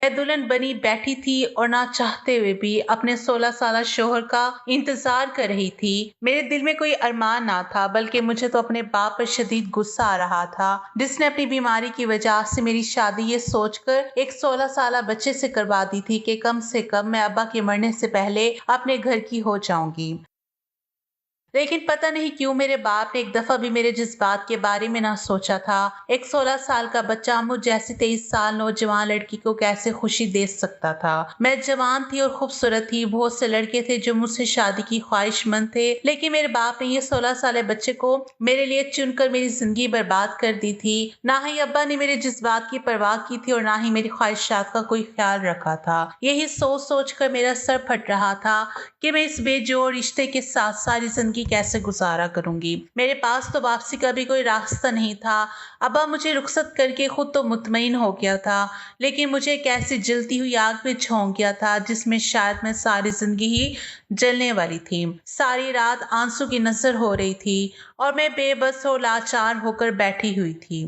मैं दुल्हन बनी बैठी थी और ना चाहते हुए भी अपने 16 साला शौहर का इंतजार कर रही थी। मेरे दिल में कोई अरमान ना था, बल्कि मुझे तो अपने बाप पर शदीद गुस्सा आ रहा था, जिसने अपनी बीमारी की वजह से मेरी शादी ये सोचकर एक 16 साला बच्चे से करवा दी थी कि कम से कम मैं अब्बा के मरने से पहले अपने घर की हो जाऊंगी। लेकिन पता नहीं क्यों मेरे बाप ने एक दफा भी मेरे जज्बात के बारे में ना सोचा था। एक 16 साल का बच्चा मुझ जैसी 23 साल नौजवान लड़की को कैसे खुशी दे सकता था। मैं जवान थी और खूबसूरत थी। बहुत से लड़के थे जो मुझसे शादी की ख्वाहिशमंद थे, लेकिन मेरे बाप ने ये 16 साल बच्चे को मेरे लिए चुनकर मेरी जिंदगी बर्बाद कर दी थी। ना ही अब्बा ने मेरे जज्बात की परवाह की थी और ना ही मेरी ख्वाहिशात का कोई ख्याल रखा था। यही सोच सोच कर मेरा सर फट रहा था कि मैं इस बेजोड़ रिश्ते के साथ सारी जिंदगी कैसे गुजारा करूंगी। मेरे पास तो वापसी का भी कोई रास्ता नहीं था। अब्बा मुझे रुखसत करके खुद तो मुतमईन हो गया था, लेकिन मुझे एक ऐसी जलती हुई आग में झोंक गया था जिसमें शायद मैं सारी जिंदगी ही जलने वाली थी। सारी रात आंसू की नजर हो रही थी और मैं बेबस और लाचार होकर बैठी हुई थी।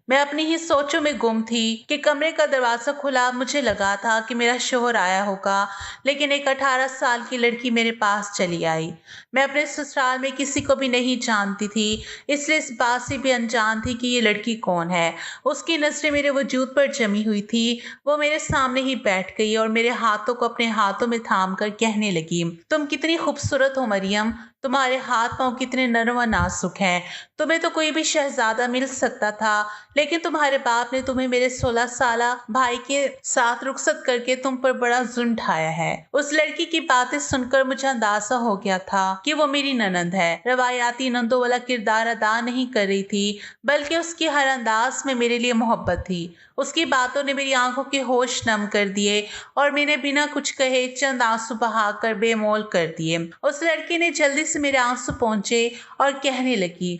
मैं अपनी ही सोचों में गुम थी कि कमरे का दरवाजा खुला। मुझे लगा था कि मेरा शोहर आया होगा, लेकिन एक 18 साल की लड़की मेरे पास चली आई। मैं अपने ससुराल में किसी को भी नहीं जानती थी, इसलिए इस बात से भी अनजान थी कि ये लड़की कौन है। उसकी नजरें मेरे वजूद पर जमी हुई थी। वो मेरे सामने ही बैठ गई और मेरे हाथों को अपने हाथों में थाम कर कहने लगी, तुम कितनी खूबसूरत हो मरियम, तुम्हारे हाथ पांव कितने नरम और नाजुक हैं। तुम्हें तो कोई भी शहजादा मिल सकता था, लेकिन तुम्हारे बाप ने तुम्हें मेरे 16 साला भाई के साथ रुखसत करके तुम पर बड़ा जुल्म ढाया है। उस लड़की की बातें सुनकर मुझे अंदाजा हो गया था कि वो मेरी ननंद है। रवायाती नंदों वाला किरदार अदा नहीं कर रही थी, बल्कि उसकी हर अंदाज में मेरे लिए मोहब्बत थी। उसकी बातों ने मेरी आंखों के होश नम कर दिए और मैंने बिना कुछ कहे चंद आंसू बहाकर बेमौल कर दिए। उस लड़की ने जल्दी से मेरे आंसू पहुंचे और कहने लगी,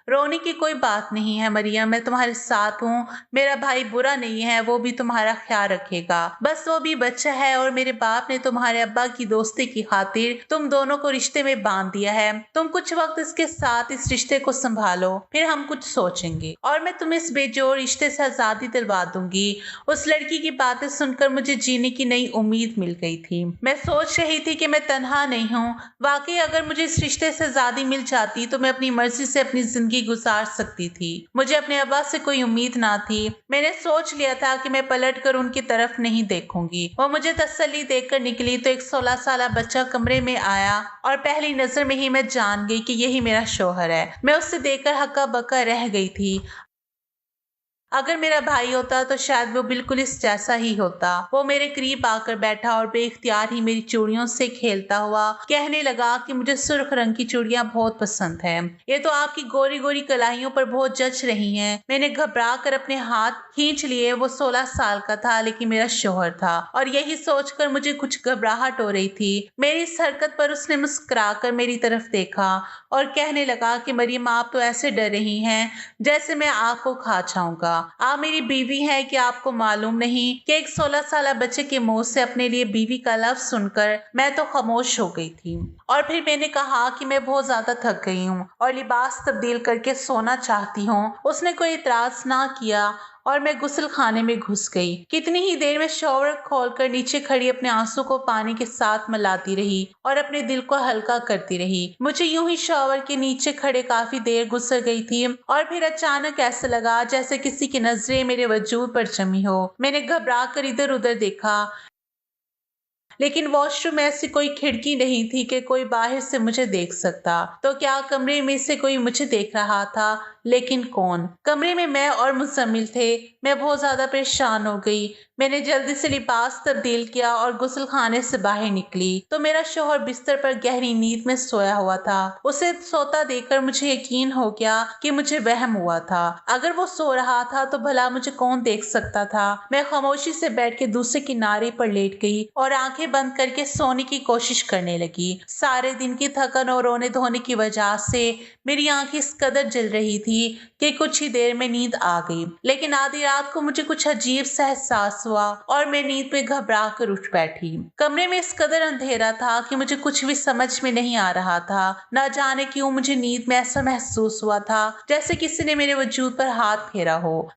रोने की कोई बात नहीं है मरियम, मैं तुम्हारे साथ हूँ। मेरा भाई बुरा नहीं है, वो भी तुम्हारा ख्याल रखेगा। बस वो भी बच्चा है और मेरे बाप ने तुम्हारे अब्बा की दोस्ती की खातिर तुम दोनों को रिश्ते में बांध दिया है। तुम कुछ वक्त इसके साथ इस रिश्ते को संभालो, फिर हम कुछ सोचेंगे और मैं तुम्हें इस बेजोड़ रिश्ते से आजादी दिलवा दूंगी। उस लड़की की बातें सुनकर मुझे जीने की नई उम्मीद मिल गई थी। मैं सोच रही थी कि मैं तन्हा नहीं हूँ। वाकई अगर मुझे इस रिश्ते से आजादी मिल जाती तो मैं अपनी मर्जी से अपनी जिंदगी गुजार सकती थी। मुझे अपने अब्बा से कोई उम्मीद ना थी। मैंने सोच लिया था कि मैं पलट कर उनकी तरफ नहीं देखूंगी। वो मुझे तसल्ली देकर निकली तो एक 16 साला बच्चा कमरे में आया और पहली नजर में ही मैं जान गई कि यही मेरा शौहर है। मैं उससे देखकर हक्का बक्का रह गई थी। अगर मेरा भाई होता तो शायद वो बिल्कुल इस जैसा ही होता। वो मेरे करीब आकर बैठा और बेइख्तियार ही मेरी चूड़ियों से खेलता हुआ कहने लगा कि मुझे सुर्ख रंग की चूड़ियां बहुत पसंद है। ये तो आपकी गोरी गोरी कलाइयों पर बहुत जच रही हैं। मैंने घबरा कर अपने हाथ खींच लिए। वो 16 साल का था, लेकिन मेरा शौहर था, और यही सोचकर मुझे कुछ घबराहट हो रही थी। मेरी इस हरकत पर उसने मुस्कुराकर मेरी तरफ देखा और कहने लगा कि मरियम, आप तो ऐसे डर रही हैं जैसे मैं आपको खा जाऊंगा। आप मेरी बीवी हैं कि आपको मालूम नहीं कि एक 16 साल बच्चे के मुंह से अपने लिए बीवी का लफ्ज सुनकर मैं तो खामोश हो गई थी। और फिर मैंने कहा कि मैं बहुत ज्यादा थक गई हूँ और लिबास तब्दील करके सोना चाहती हूँ। उसने कोई इतराज ना किया और मैं गुस्ल खाने में घुस गई। कितनी ही देर में शॉवर खोलकर नीचे खड़ी अपने आंसू को पानी के साथ मिलाती रही और अपने दिल को हल्का करती रही। मुझे यूं ही शॉवर के नीचे खड़े काफी देर गुजर गई थी और फिर अचानक ऐसा लगा जैसे किसी की नजरें मेरे वजूद पर जमी हो। मैंने घबरा कर इधर उधर देखा, लेकिन वॉशरूम में ऐसी कोई खिड़की नहीं थी कि कोई बाहर से मुझे देख सकता। तो क्या कमरे में से कोई मुझे देख रहा था? लेकिन कौन? कमरे में मैं और मुजम्मिल थे। मैं बहुत ज्यादा परेशान हो गई। मैंने जल्दी से लिबास तब्दील किया और गुस्ल खाने से बाहर निकली तो मेरा शौहर बिस्तर पर गहरी नींद में सोया हुआ था। उसे सोता देखकर मुझे यकीन हो गया कि मुझे वहम हुआ था। अगर वो सो रहा था तो भला मुझे कौन देख सकता था? मैं खामोशी से बैठ के दूसरे किनारे पर लेट गई और आंखें बंद करके सोने की कोशिश करने लगी। सारे दिन की थकन और रोने धोने की वजह से मेरी आंखें इस कदर जल रही थी कि कुछ ही देर में नींद आ गई। लेकिन आधी रात को मुझे कुछ अजीब सा एहसास हुआ और मैं नींद में घबरा कर उठ बैठी। कमरे में इस कदर अंधेरा था कि मुझे कुछ भी समझ में नहीं आ रहा था। न जाने क्यों मुझे नींद में ऐसा महसूस हुआ था जैसे किसी ने मेरे वजूद पर हाथ फेरा हो।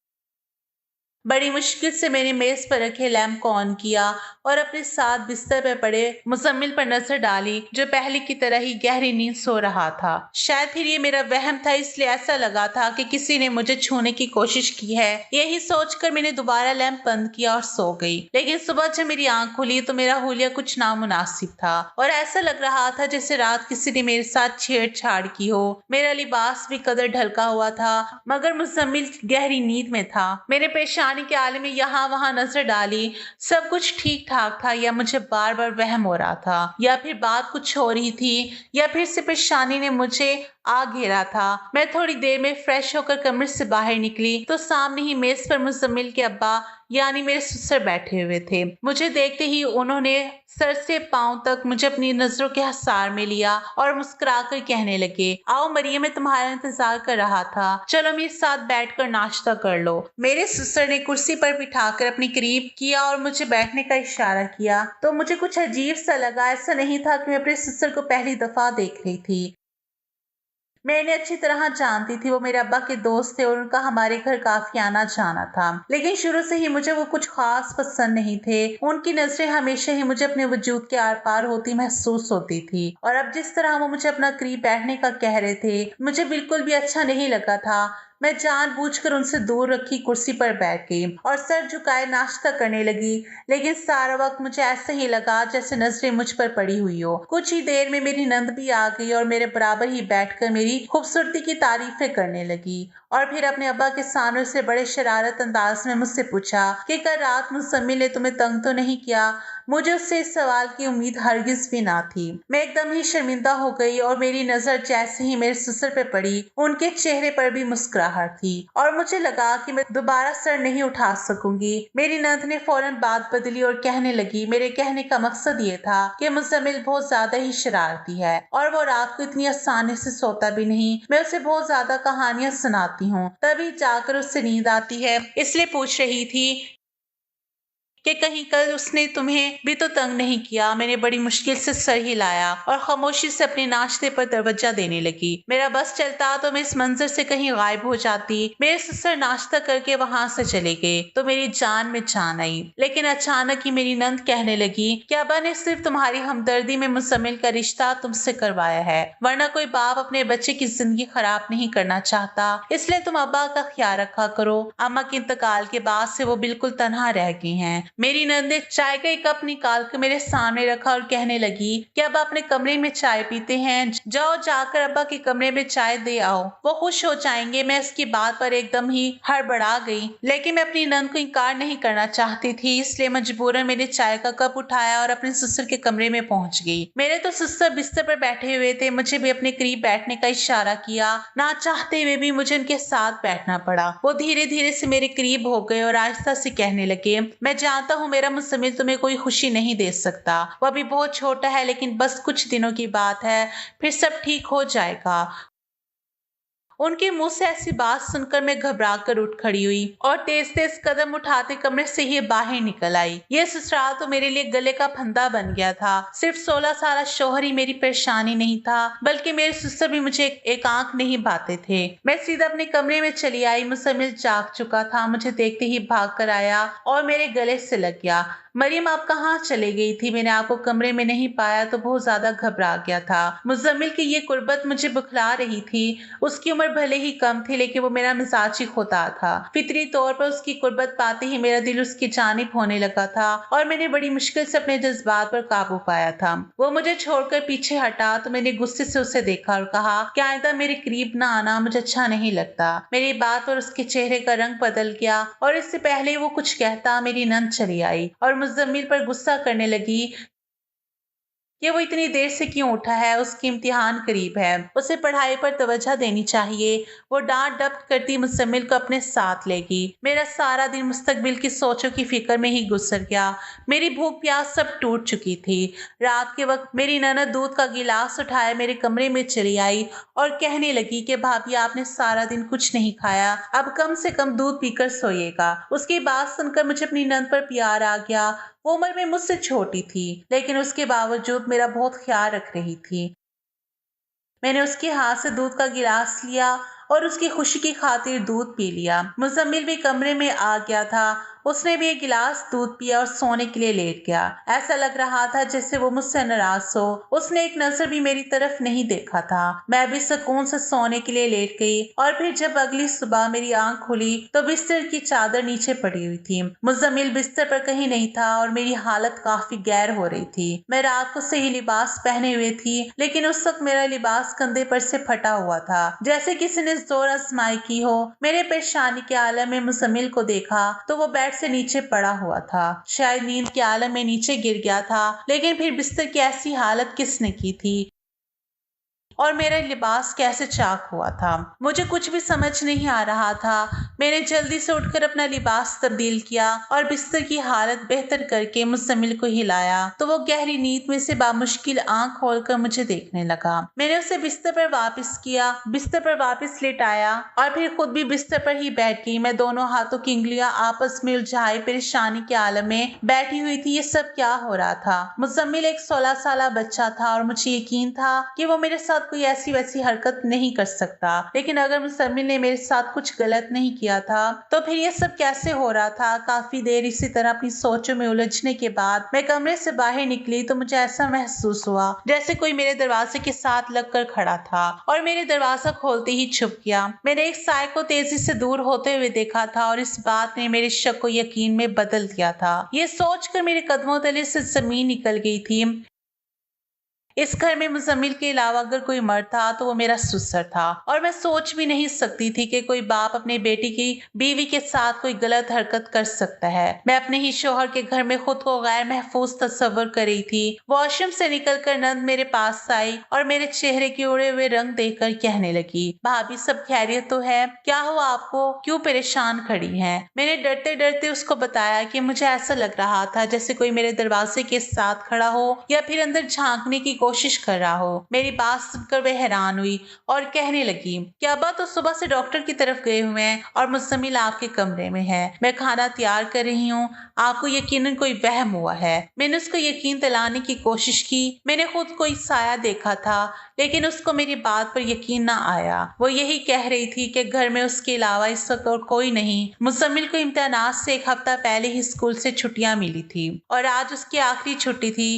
बड़ी मुश्किल से मैंने मेज पर रखे लैंप को ऑन किया और अपने साथ बिस्तर पर पड़े मुजम्मिल पर नजर डाली, जो पहले की तरह ही गहरी नींद सो रहा था। शायद फिर ये मेरा वहम था, इसलिए ऐसा लगा था कि किसी ने मुझे छूने की कोशिश की है। यही सोचकर मैंने दोबारा लैंप बंद किया और सो गई। लेकिन सुबह जब मेरी आंख खुली तो मेरा हुलिया कुछ नामुनासिब था और ऐसा लग रहा था जैसे रात किसी ने मेरे साथ छेड़छाड़ की हो। मेरा लिबास भी कदर ढलका हुआ था, मगर मुजम्मिल गहरी नींद में था। मैंने पेशानी के आले में यहाँ वहां नजर डाली। सब कुछ ठीक ठाक था, या मुझे बार बार वहम हो रहा था, या फिर बात कुछ हो रही थी, या फिर से पेशानी ने मुझे आ घेरा था। मैं थोड़ी देर में फ्रेश होकर कमरे से बाहर निकली तो सामने ही मेज पर मुजम्मिल के अब्बा यानी मेरे ससुर बैठे हुए थे। मुझे देखते ही उन्होंने सर से पांव तक मुझे अपनी नजरों के हसार में लिया और मुस्कुराकर कहने लगे, आओ मरियम, मैं तुम्हारा इंतजार कर रहा था, चलो मेरे साथ बैठकर नाश्ता कर लो। मेरे ससुर ने कुर्सी पर बिठाकर अपने करीब किया और मुझे बैठने का इशारा किया तो मुझे कुछ अजीब सा लगा। ऐसा नहीं था कि मैं अपने ससुर को पहली दफा देख रही थी। मैं इन्हें अच्छी तरह जानती थी। वो मेरे अब्बा के दोस्त थे और उनका हमारे घर काफी आना जाना था, लेकिन शुरू से ही मुझे वो कुछ खास पसंद नहीं थे। उनकी नजरें हमेशा ही मुझे अपने वजूद के आर पार होती महसूस होती थी, और अब जिस तरह वो मुझे अपना करीब बैठने का कह रहे थे, मुझे बिल्कुल भी अच्छा नहीं लगा था। मैं जानबूझकर उनसे दूर रखी कुर्सी पर बैठ गई और सर झुकाए नाश्ता करने लगी, लेकिन सारा वक्त मुझे ऐसे ही लगा जैसे नजरें मुझ पर पड़ी हुई हो। कुछ ही देर में मेरी नंद भी आ गई और मेरे बराबर ही बैठकर मेरी खूबसूरती की तारीफें करने लगी, और फिर अपने अब्बा के सामने से बड़े शरारत अंदाज में मुझसे पूछा कि कल रात मुसम्मिल ने तुम्हें तंग तो नहीं किया। मुझे उससे इस सवाल की उम्मीद हरगिज भी ना थी। मैं एकदम ही शर्मिंदा हो गई और मेरी नजर जैसे ही मेरे ससुर पे पड़ी, उनके चेहरे पर भी मुस्कुराहट थी और मुझे लगा कि मैं दोबारा सर नहीं उठा सकूंगी। मेरी नंद ने फौरन बात बदली और कहने लगी, मेरे कहने का मकसद ये था कि मुजम्मिल बहुत ज्यादा ही शरारती है और वो रात को इतनी आसानी से सोता भी नहीं। मैं उसे बहुत ज्यादा कहानियां सुनाती हूँ, तभी जाकर उससे नींद आती है, इसलिए पूछ रही थी कि कहीं कल उसने तुम्हें भी तो तंग नहीं किया। मैंने बड़ी मुश्किल से सर हिलाया और खामोशी से अपने नाश्ते पर तवज्जो देने लगी। मेरा बस चलता तो मैं इस मंजर से कहीं गायब हो जाती। मेरे ससुर नाश्ता करके वहां से चले गए तो मेरी जान में जान आई। लेकिन अचानक ही मेरी नंद कहने लगी कि अब्बा ने सिर्फ तुम्हारी हमदर्दी में मुसम्मिल का रिश्ता तुमसे करवाया है, वरना कोई बाप अपने बच्चे की जिंदगी खराब नहीं करना चाहता, इसलिए तुम अब्बा का ख्याल रखा करो। अम्मा के इंतकाल के बाद से वो बिल्कुल तनहा रह गई हैं। मेरी नंद ने चाय का एक कप निकाल कर मेरे सामने रखा और कहने लगी कि अब अपने कमरे में चाय पीते हैं, जाओ जाकर अब्बा के कमरे में चाय दे आओ, वो खुश हो जाएंगे। मैं इसकी बात पर एकदम ही हड़बड़ा गई, लेकिन मैं अपनी नंद को इनकार नहीं करना चाहती थी, इसलिए मजबूरन मैंने चाय का कप उठाया और अपने ससुर के कमरे में पहुंच गई। मेरे तो ससुर बिस्तर पर बैठे हुए थे, मुझे भी अपने करीब बैठने का इशारा किया। ना चाहते हुए भी मुझे उनके साथ बैठना पड़ा। वो धीरे धीरे से मेरे करीब हो गए और आहिस्ता से कहने लगे, मैं जानता हूँ मेरा मुसम्मिल तुम्हें कोई खुशी नहीं दे सकता, वो अभी बहुत छोटा है, लेकिन बस कुछ दिनों की बात है, फिर सब ठीक हो जाएगा। उनके मुंह से ऐसी बात सुनकर मैं घबरा कर उठ खड़ी हुई और तेज तेज कदम उठाते कमरे से ही बाहर निकल आई। ये ससुराल तो मेरे लिए गले का फंदा बन गया था। सिर्फ 16 साल शौहर ही मेरी परेशानी नहीं था, बल्कि मेरे ससुर भी मुझे एक आंख नहीं बाते थे। मैं सीधा अपने कमरे में चली आई। मुसम्मिल जाग चुका था, मुझे देखते ही भाग कर आया और मेरे गले से लग गया। मरियम, आप कहाँ चले गई थी? मैंने आपको कमरे में नहीं पाया तो बहुत ज्यादा घबरा गया था। मुजम्मिल की ये कुर्बत मुझे बुखला रही थी। उसकी उम्र भले ही कम थी, लेकिन वो मेरा मिजाज ही खोता था। फितरी तौर पर उसकी कुर्बत पाते ही मेरा दिल उसकी जानिब होने लगा था और मैंने बड़ी मुश्किल से अपने जज्बात पर काबू पाया था। वो मुझे छोड़कर पीछे हटा तो मैंने गुस्से से उसे देखा और कहा कि आइंदा मेरे करीब ना आना, मुझे अच्छा नहीं लगता। मेरी बात और उसके चेहरे का रंग बदल गया और इससे पहले वो कुछ कहता मेरी नंद चली आई और मुजम्मिल पर गुस्सा करने लगी कि वो इतनी देर से क्यों उठा है, उसकी इम्तिहान करीब है, उसे पढ़ाई पर तवज्जो देनी चाहिए। वो डांट डपट करती मुसम्मिल को अपने साथ लेगी। मेरा सारा दिन मुस्तकबिल की सोचों की फिक्र में ही गुजर गया। मेरी भूख प्यास सब टूट चुकी थी। रात के वक्त मेरी ननद दूध का गिलास उठाए मेरे कमरे में चली आई और कहने लगी कि भाभी, आपने सारा दिन कुछ नहीं खाया, अब कम से कम दूध पीकर सोइएगा। उसकी बात सुनकर मुझे अपनी नंद पर प्यार आ गया। वो उम्र में मुझसे छोटी थी, लेकिन उसके बावजूद मेरा बहुत ख्याल रख रही थी। मैंने उसके हाथ से दूध का गिलास लिया اور اس کی خوشی کی خاطر دودھ پی لیا۔ مزمل بھی کمرے میں آ گیا تھا، اس نے بھی ایک گلاس دودھ پیا اور سونے کے لیے لیٹ گیا۔ ایسا لگ رہا تھا جیسے وہ مجھ سے ناراض ہو۔ اس نے ایک نظر بھی میری طرف نہیں دیکھا تھا۔ میں بھی سکون سے سونے کے لیے لیٹ گئی اور پھر جب اگلی صبح میری آنکھ کھلی تو بستر کی چادر نیچے پڑی ہوئی تھی۔ مزمل بستر پر کہیں نہیں تھا اور میری حالت کافی غیر ہو رہی تھی۔ میں رات کو صحیح لباس پہنے ہوئے تھی، لیکن اس وقت میرا لباس کندھے پر سے پھٹا ہوا تھا جیسے کسی نے زور آزمائی کی ہو۔ میرے پریشانی کے عالم میں مزمل کو دیکھا تو وہ بیڈ سے نیچے پڑا ہوا تھا، شاید نیند کے عالم میں نیچے گر گیا تھا، لیکن پھر بستر کی ایسی حالت کس نے کی تھی اور میرا لباس کیسے چاک ہوا تھا؟ مجھے کچھ بھی سمجھ نہیں آ رہا تھا۔ میں نے جلدی سے اٹھ کر اپنا لباس تبدیل کیا اور بستر کی حالت بہتر کر کے مزمل کو ہلایا تو وہ گہری نیند میں سے بامشکل آنکھ کھول کر مجھے دیکھنے لگا۔ میں نے اسے بستر پر واپس کیا، بستر پر واپس لٹایا اور پھر خود بھی بستر پر ہی بیٹھ گئی۔ میں دونوں ہاتھوں کی انگلیاں آپس میں الجھائے پریشانی کے عالم میں بیٹھی ہوئی تھی۔ یہ سب کیا ہو رہا تھا؟ مزمل ایک 16 سالہ بچہ تھا اور مجھے یقین تھا کہ وہ میرے ساتھ کوئی ایسی ویسی حرکت نہیں کر سکتا، لیکن اگر مزمل نے میرے ساتھ کچھ غلط نہیں کیا تھا تو پھر یہ سب کیسے ہو رہا تھا؟ کافی دیر اسی طرح اپنی سوچوں میں الجھنے کے بعد میں کمرے سے باہر نکلی تو مجھے ایسا محسوس ہوا جیسے کوئی میرے دروازے کے ساتھ لگ کر کھڑا تھا اور میرے دروازہ کھولتے ہی چھپ گیا۔ میں نے ایک سائے کو تیزی سے دور ہوتے ہوئے دیکھا تھا اور اس بات نے میرے شک کو یقین میں بدل دیا تھا۔ یہ سوچ کر میرے قدموں تلے سے زمین نکل گئی تھی۔ اس گھر میں مزمل کے علاوہ اگر کوئی مرد تھا تو وہ میرا سسر تھا، اور میں سوچ بھی نہیں سکتی تھی کہ کوئی باپ اپنے بیٹی کی بیوی کے ساتھ کوئی غلط حرکت کر سکتا ہے۔ میں اپنے ہی شوہر کے گھر میں خود کو غیر محفوظ تصور کر رہی تھی۔ واش روم سے نکل کر نند میرے پاس آئی اور میرے چہرے کے اڑے ہوئے رنگ دیکھ کر کہنے لگی، بھابھی سب خیریت تو ہے؟ کیا ہوا آپ کو؟ کیوں پریشان کھڑی ہیں؟ میں نے ڈرتے ڈرتے اس کو بتایا کہ مجھے ایسا لگ رہا تھا جیسے کوئی میرے دروازے کے ساتھ کھڑا ہو یا پھر اندر جھانکنے کی کوشش کر رہا ہو۔ میری بات سن کر وہ حیران ہوئی اور کہنے لگی کہ ابا تو صبح سے ڈاکٹر کی طرف گئے ہوئے ہیں اور مزمل آپ کے کمرے میں ہے، میں کھانا تیار کر رہی ہوں، آپ کو یقیناً کوئی وہم ہوا ہے۔ میں نے اس کو یقین دلانے کی کوشش کی، میں نے خود کوئی سایہ دیکھا تھا، لیکن اس کو میری بات پر یقین نہ آیا۔ وہ یہی کہہ رہی تھی کہ گھر میں اس کے علاوہ اس وقت اور کوئی نہیں۔ مزمل کو امتحانات سے ایک ہفتہ پہلے ہی اسکول سے چھٹیاں ملی تھی اور آج اس کی آخری چھٹی تھی۔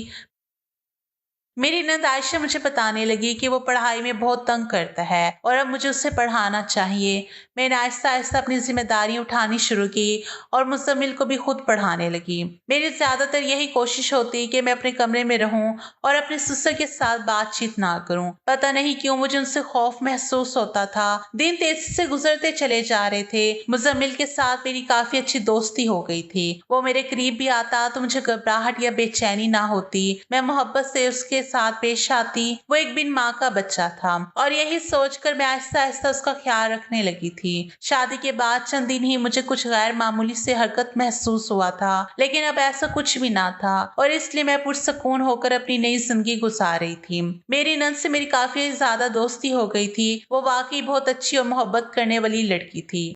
میری نند عائشہ مجھے بتانے لگی کہ وہ پڑھائی میں بہت تنگ کرتا ہے اور اب مجھے اسے پڑھانا چاہیے۔ میں نے آہستہ آہستہ اپنی ذمہ داریاں اٹھانی شروع کی اور مزمل کو بھی خود پڑھانے لگی۔ میری زیادہ تر یہی کوشش ہوتی کہ میں اپنے کمرے میں رہوں اور اپنے سسر کے ساتھ بات چیت نہ کروں۔ پتہ نہیں کیوں مجھے ان سے خوف محسوس ہوتا تھا۔ دن تیزی سے گزرتے چلے جا رہے تھے۔ مزمل کے ساتھ میری کافی اچھی دوستی ہو گئی تھی۔ وہ میرے قریب بھی آتا تو مجھے گھبراہٹ یا بے چینی نہ ہوتی۔ میں محبت سے اس کے ساتھ پیش آتی۔ وہ ایک بن ماں کا بچہ تھا اور یہی سوچ کر میں آہستہ آہستہ اس کا خیال رکھنے لگی تھی۔ شادی کے بعد چند دن ہی مجھے کچھ غیر معمولی سے حرکت محسوس ہوا تھا، لیکن اب ایسا کچھ بھی نہ تھا اور اس لیے میں پرسکون ہو کر اپنی نئی زندگی گزار رہی تھی۔ میری نند سے میری کافی زیادہ دوستی ہو گئی تھی۔ وہ واقعی بہت اچھی اور محبت کرنے والی لڑکی تھی۔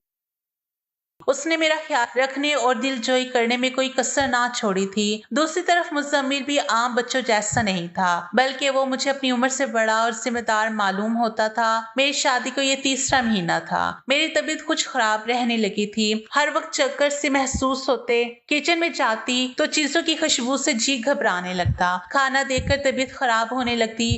اس نے میرا خیال رکھنے اور دل جوئی کرنے میں کوئی کسر نہ چھوڑی تھی۔ دوسری طرف مزمل بھی عام بچوں جیسا نہیں تھا، بلکہ وہ مجھے اپنی عمر سے بڑا اور ذمہ دار معلوم ہوتا تھا۔ میری شادی کو یہ تیسرا مہینہ تھا۔ میری طبیعت کچھ خراب رہنے لگی تھی۔ ہر وقت چکر سے محسوس ہوتے، کچن میں جاتی تو چیزوں کی خوشبو سے جی گھبرانے لگتا، کھانا دیکھ کر طبیعت خراب ہونے لگتی۔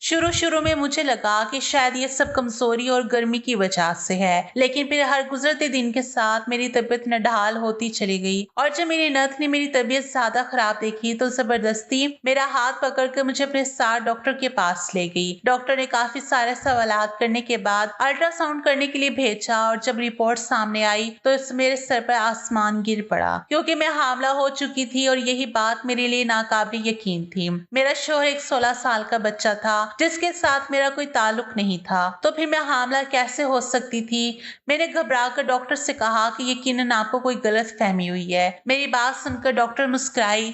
شروع میں مجھے لگا کہ شاید یہ سب کمزوری اور گرمی کی وجہ سے ہے، لیکن پھر ہر گزرتے دن کے ساتھ میری طبیعت نڈھال ہوتی چلی گئی اور جب میری نند نے میری طبیعت زیادہ خراب دیکھی تو زبردستی میرا ہاتھ پکڑ کر مجھے اپنے ساتھ ڈاکٹر کے پاس لے گئی۔ ڈاکٹر نے کافی سارے سوالات کرنے کے بعد الٹرا ساؤنڈ کرنے کے لیے بھیجا اور جب رپورٹ سامنے آئی تو میرے سر پر آسمان گر پڑا، کیونکہ میں حاملہ ہو چکی تھی اور یہی بات میرے لیے ناقابل یقین تھی۔ میرا شوہر ایک 16 سال کا بچہ تھا جس کے ساتھ میرا کوئی تعلق نہیں تھا، تو پھر میں حاملہ کیسے ہو سکتی تھی؟ میں نے گھبرا کر ڈاکٹر سے کہا کہ یقیناً آپ کو کوئی غلط فہمی ہوئی ہے۔ میری بات سن کر ڈاکٹر مسکرائی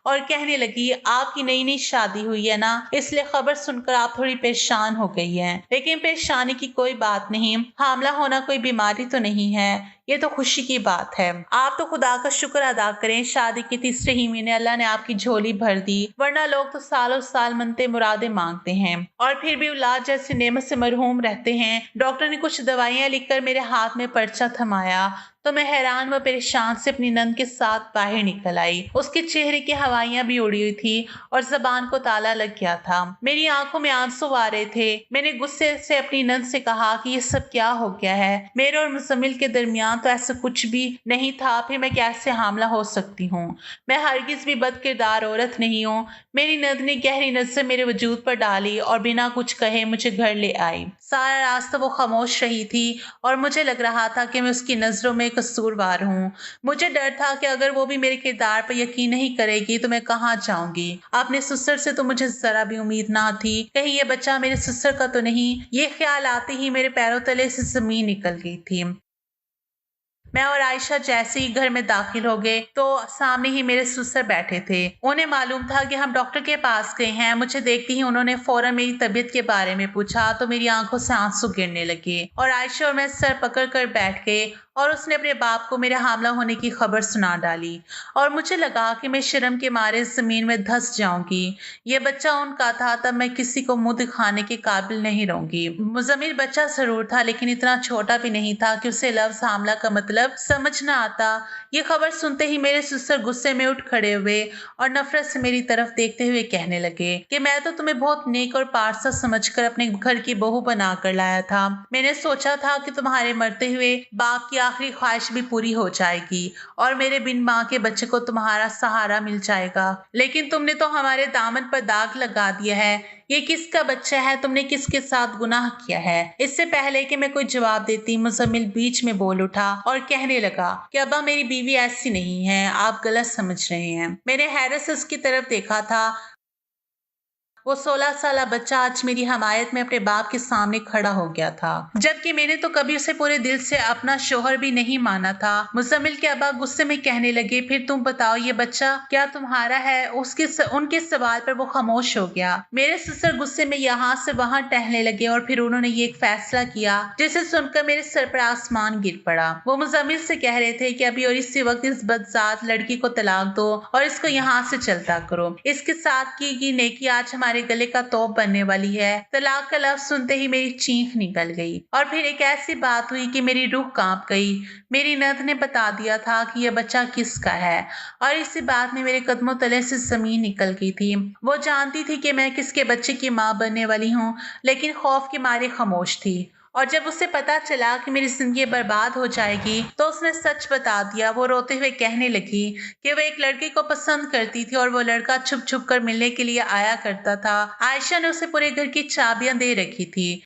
और कहने लगी, आपकी नई नई शादी हुई है ना, इसलिए खबर सुनकर आप थोड़ी परेशान हो गई हैं। लेकिन परेशानी की कोई बात नहीं, हामला होना कोई बीमारी तो नहीं है, ये तो खुशी की बात है। आप तो खुदा का शुक्र अदा करें, शादी के तीसरे ही महीने अल्लाह ने आपकी झोली भर दी, वरना लोग तो सालों साल मनते मुरादे मांगते हैं और फिर भी औलाद जैसी नेमत से मरहूम रहते हैं। डॉक्टर ने कुछ दवाइयां लिखकर मेरे हाथ में पर्चा थमाया तो मैं हैरान व परेशान से अपनी नंद के साथ बाहर निकल आई। उसके चेहरे की हवाइयां भी उड़ी हुई थी और जबान को ताला लग गया था। मेरी आंखों में आंसू आ रहे थे। मैंने गुस्से से अपनी नंद से कहा कि ये सब क्या हो गया है, मेरे और मुजम्मिल के दरमियान तो ऐसा कुछ भी नहीं था, फिर मैं कैसे हामला हो सकती हूँ? मैं हरगिज भी बदकिरदार औरत नहीं हूँ। मेरी नंद ने गहरी नजर मेरे वजूद पर डाली और बिना कुछ कहे मुझे घर ले आई। सारा रास्ता वो खामोश रही थी और मुझे लग रहा था कि मैं उसकी नजरों में कसूरवार हूँ। मुझे डर था कि अगर वो भी मेरे किरदार पर यकीन नहीं करेगी तो मैं कहाँ जाऊंगी। अपने ससुर से तो मुझे जरा भी उम्मीद ना थी, कहीं ये बच्चा मेरे ससुर का तो नहीं। ये ख्याल आते ही मेरे पैरों तले से जमीन निकल गई थी। मैं और आयशा जैसे ही घर में दाखिल हो गए तो सामने ही मेरे ससुर बैठे थे। उन्हें मालूम था कि हम डॉक्टर के पास गए हैं। मुझे देखते ही उन्होंने फौरन मेरी तबीयत के बारे में पूछा तो मेरी आंखों से आंसू गिरने लगे और आयशा और मैं सर पकड़ कर बैठ गए और उसने अपने बाप को मेरे हामला होने की खबर सुना डाली और मुझे लगा कि मैं शर्म के मारे जमीन में धंस जाऊंगी। ये बच्चा उनका था, तब मैं किसी को मुंह दिखाने के काबिल नहीं रहूंगी। मुजम्मिल बच्चा जरूर था लेकिन इतना छोटा भी नहीं था कि उसे लफ्ज हामला का मतलब समझ न आता। ये खबर सुनते ही मेरे ससुर गुस्से में उठ खड़े हुए और नफरत से मेरी तरफ देखते हुए कहने लगे कि मैं तो तुम्हें बहुत नेक और पारसा समझकर अपने घर की बहू बना कर लाया था। मैंने सोचा था कि तुम्हारे मरते हुए बाप की आखिरी ख्वाहिश भी पूरी हो जाएगी और मेरे बिन माँ के बच्चे को तुम्हारा सहारा मिल जाएगा, लेकिन तुमने तो हमारे दामन पर दाग लगा दिया है। ये किसका बच्चा है? तुमने किसके साथ गुनाह किया है? इससे पहले कि मैं कोई जवाब देती, मुजम्मिल बीच में बोल उठा और कहने लगा कि अब्बा, मेरी बीवी ऐसी नहीं है, आप गलत समझ रहे हैं। मैंने हैरत से उसकी तरफ देखा था। वो 16 साल बच्चा आज मेरी हमायत में अपने बाप के सामने खड़ा हो गया था, जबकि मैंने तो कभी उसे पूरे दिल से अपना शोहर भी नहीं माना था। मुजम्मिल के अब्बा गुस्से में कहने लगे, फिर तुम बताओ, ये बच्चा क्या तुम्हारा है? उनके सवाल पर वो खामोश हो गया। मेरे ससुर गुस्से में यहाँ से वहां टहलने लगे और फिर उन्होंने ये एक फैसला किया जिसे सुनकर मेरे सर पर आसमान गिर पड़ा। वो मुजम्मिल से कह रहे थे कि अभी और इसी वक्त इस बदजात लड़की को तलाक दो और इसको यहाँ से चलता करो। इसके साथ की नेकी आज हमारे गले का तोप बनने वाली है। तलाक का लफ्ज सुनते ही मेरी चीख निकल गई और फिर एक ऐसी बात हुई कि मेरी रूह कांप गई। मेरी नंद ने बता दिया था कि यह बच्चा किसका है और इसी बात में मेरे कदमों तले से जमीन निकल गई थी। वो जानती थी कि मैं किसके बच्चे की माँ बनने वाली हूँ, लेकिन खौफ के मारे खामोश थी। और जब उसे पता चला कि मेरी जिंदगी बर्बाद हो जाएगी तो उसने सच बता दिया। वो रोते हुए कहने लगी कि वो एक लड़के को पसंद करती थी और वो लड़का छुप छुप कर मिलने के लिए आया करता था। आयशा ने उसे पूरे घर की चाबियां दे रखी थी,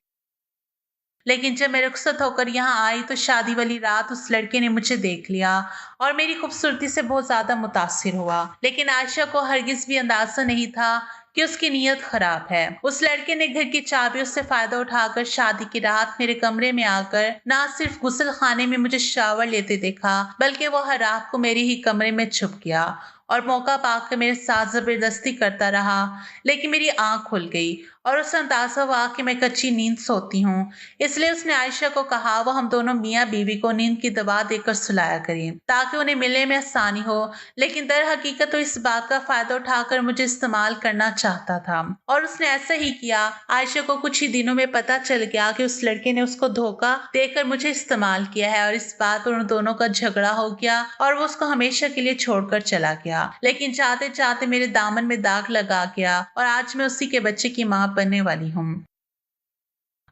लेकिन जब मैं रुखसत होकर यहाँ आई तो शादी वाली रात उस लड़के ने मुझे देख लिया और मेरी खूबसूरती से बहुत ज्यादा मुतासिर हुआ। लेकिन आयशा को हरगिज भी अंदाजा नहीं था कि उसकी नीयत खराब है। उस लड़के ने घर की चाबियों से फायदा उठाकर शादी की रात मेरे कमरे में आकर ना सिर्फ गुस्ल खाने में मुझे शावर लेते देखा, बल्कि वो हर रात को मेरे ही कमरे में छुप गया और मौका पाकर मेरे साथ जबरदस्ती करता रहा। लेकिन मेरी आंख खुल गई और उसे अंदाजा हुआ कि मैं कच्ची नींद सोती हूँ। इसलिए उसने आयशा को कहा वो हम दोनों मियाँ बीवी को नींद की दवा देकर सुलाया करें ताकि उन्हें मिलने में आसानी हो। लेकिन दर हकीकत तो इस बात का फायदा उठाकर मुझे इस्तेमाल करना चाहता था और उसने ऐसा ही किया। आयशा को कुछ ही दिनों में पता चल गया कि उस लड़के ने उसको धोखा देकर मुझे इस्तेमाल किया है और इस बात पर उन दोनों का झगड़ा हो गया और वो उसको हमेशा के लिए छोड़कर चला गया। लेकिन जाते जाते मेरे दामन में दाग लगा गया और आज मैं उसी के बच्चे की मां बनने वाली हूँ।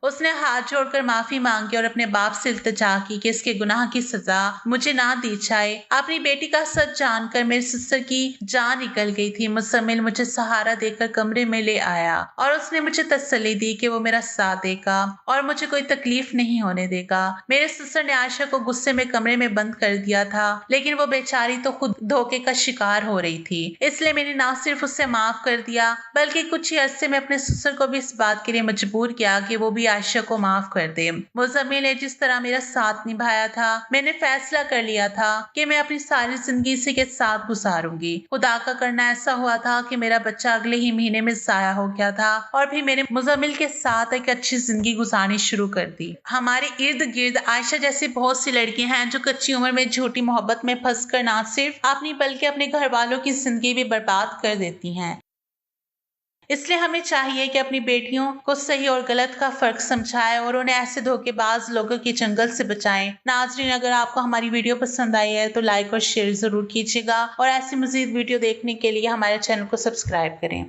उसने हाथ जोड़कर माफी मांगी और अपने बाप से इल्तिजा की कि इसके गुनाह की सजा मुझे ना दी जाए। अपनी बेटी का सच जानकर मेरे ससुर की जान निकल गई थी। मुजम्मिल मुझे सहारा देकर कमरे में ले आया और उसने मुझे तसल्ली दी कि वो मेरा साथ देगा और मुझे कोई तकलीफ नहीं होने देगा। मेरे ससुर ने आयशा को गुस्से में कमरे में बंद कर दिया था, लेकिन वो बेचारी तो खुद धोखे का शिकार हो रही थी। इसलिए मैंने ना सिर्फ उसे माफ कर दिया बल्कि कुछ ही अरसे में अपने ससुर को भी इस बात के लिए मजबूर किया कि वो भी आयशा को माफ कर दे। मुज़म्मिल ने जिस तरह मेरा साथ निभाया था, मैंने फैसला कर लिया था कि मैं अपनी सारी जिंदगी इसी के साथ गुजारूंगी। खुदा का करना ऐसा हुआ था कि मेरा बच्चा अगले ही महीने में जाया हो गया था और फिर मैंने मुज़म्मिल के साथ एक अच्छी जिंदगी गुजारनी शुरू कर दी। हमारे इर्द गिर्द आयशा जैसी बहुत सी लड़कियां हैं जो कच्ची उम्र में झूठी मोहब्बत में फंसकर ना सिर्फ अपनी बल्कि अपने घर वालों की जिंदगी भी बर्बाद कर देती हैं। इसलिए हमें चाहिए कि अपनी बेटियों को सही और गलत का फर्क समझाएं और उन्हें ऐसे धोखेबाज लोगों के जंगल से बचाएं। नाज़रीन, अगर आपको हमारी वीडियो पसंद आई है तो लाइक और शेयर जरूर कीजिएगा और ऐसी मजीद वीडियो देखने के लिए हमारे चैनल को सब्सक्राइब करें।